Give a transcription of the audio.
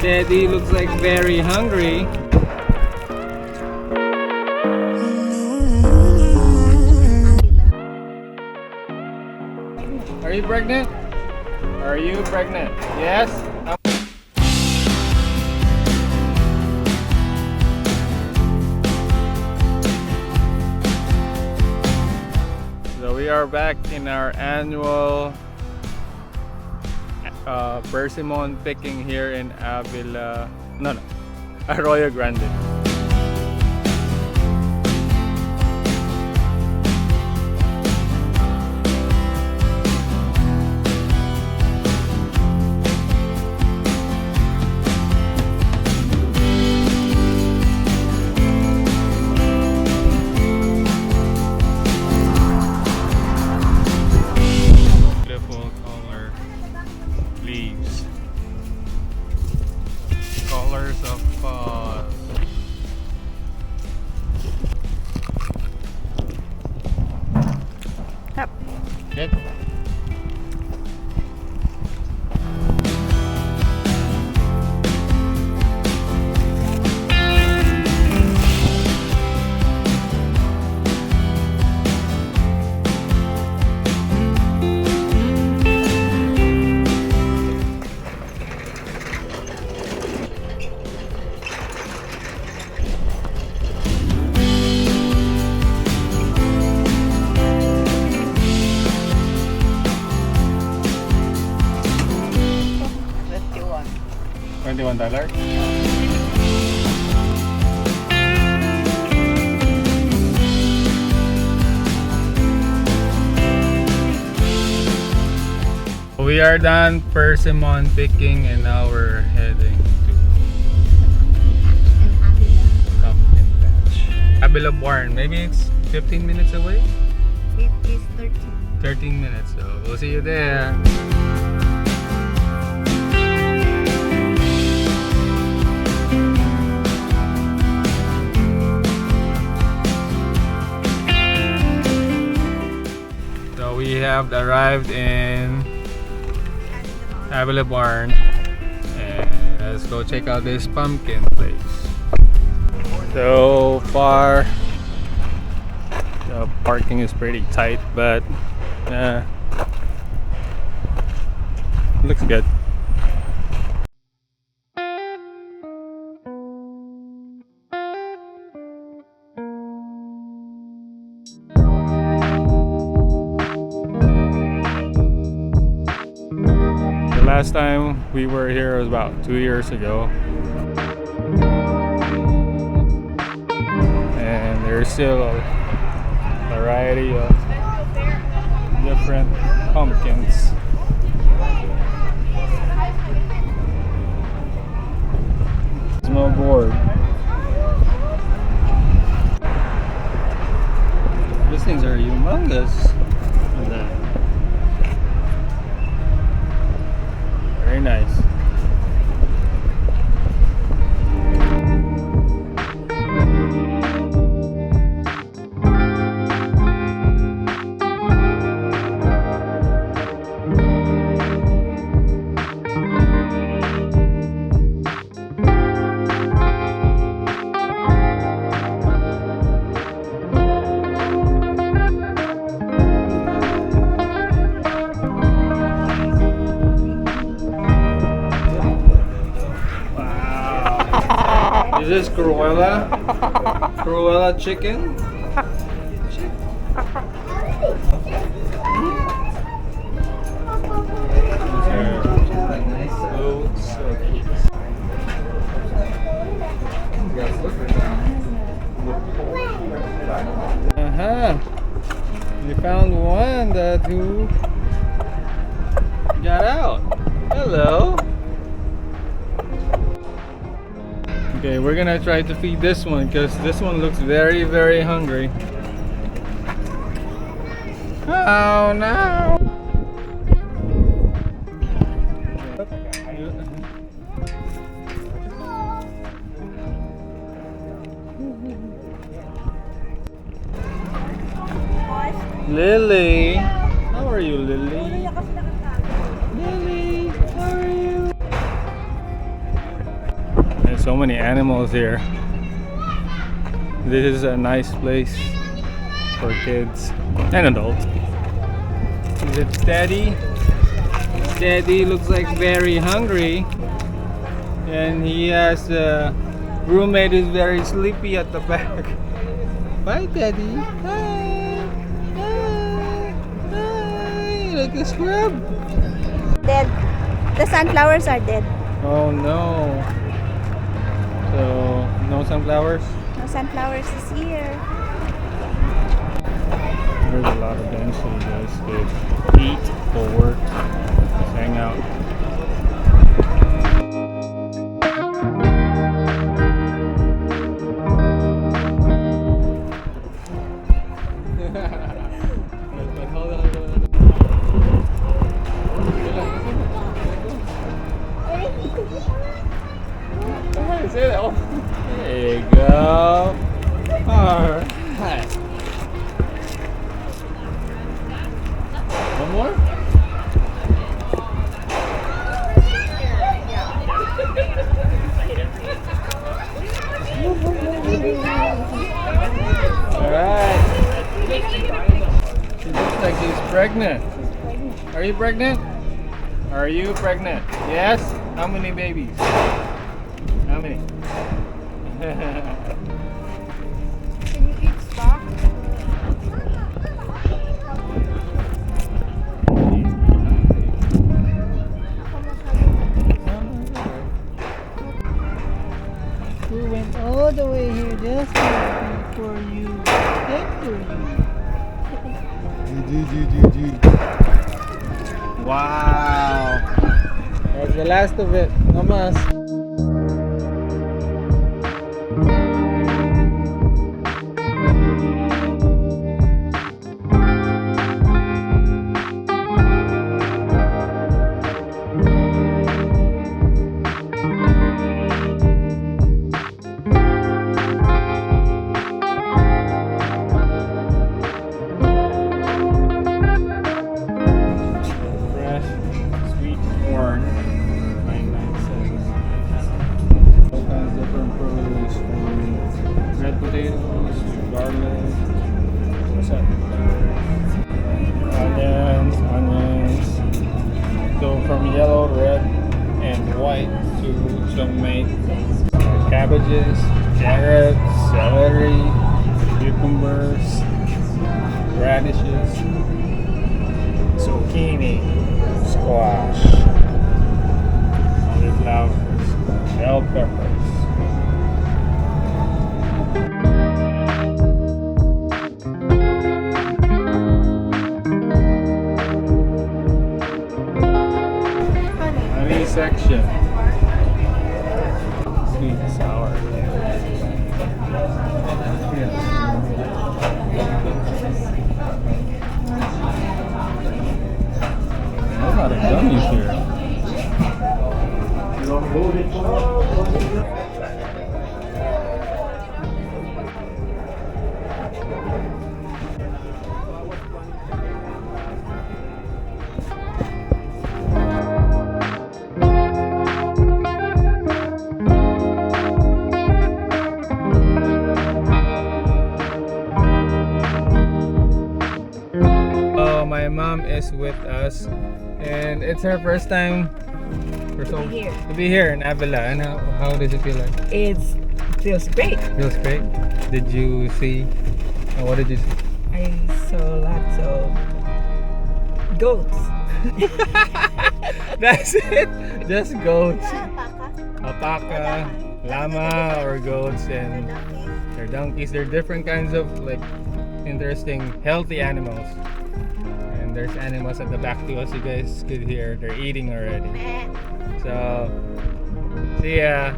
Teddy looks like very hungry. Are you pregnant? Are you pregnant? Yes? So we are back in our annual Persimmon picking here in Arroyo Grande. Beautiful color leaves. Colors of fall. Yep. Good. $21. We are done persimmon picking and now we're heading to pumpkin patch. Avila Barn. Maybe it's 15 minutes away? It is 13. 13 minutes, so we'll see you there. So we have arrived in Avila Barn and let's go check out this pumpkin place. So far the parking is pretty tight, but looks good. The last time we were here was about 2 years ago, and there's still a variety of different pumpkins. Small board. These things are humongous. Look at that. Very nice. Is this Cruella? Cruella chicken? We found one who got out. Hello. Okay, we're gonna try to feed this one because this one looks very, very hungry. Oh no! Lily, how are you, Lily? Lily, how are you? So many animals here. This is a nice place for kids and adults. Is it Steady? Steady looks like very hungry, and he has a roommate who's very sleepy at the back. Bye, Teddy. Hi. Hi. Hi. Like a scrub. Dead. The sunflowers are dead. Oh no. So no sunflowers. No sunflowers this year. There's a lot of bench so you guys could eat or work, just hang out. There you go. Alright. One more? Alright. She looks like she's pregnant. Are you pregnant? Are you pregnant? Yes? How many babies? How many? Can you eat stock? We went all the way here just for you. Wow. That's the last of it. No mas. Yellow, red, and white to tomato, cabbages, carrots, celery, cucumbers, radishes, zucchini, squash, cauliflowers, bell peppers. Section. Sweet and sour. There's a lot of gummies here. My mom is with us, and it's her first time to be here in Avila. And how does it feel like? It feels great. Feels great. Did you see? What did you see? I saw lots of goats. That's it. Just goats. Alpaca, llama, or goats, and they're donkeys. They're different kinds of like interesting, healthy animals. There's animals at the back too, as you guys could hear. They're eating already. So, see ya.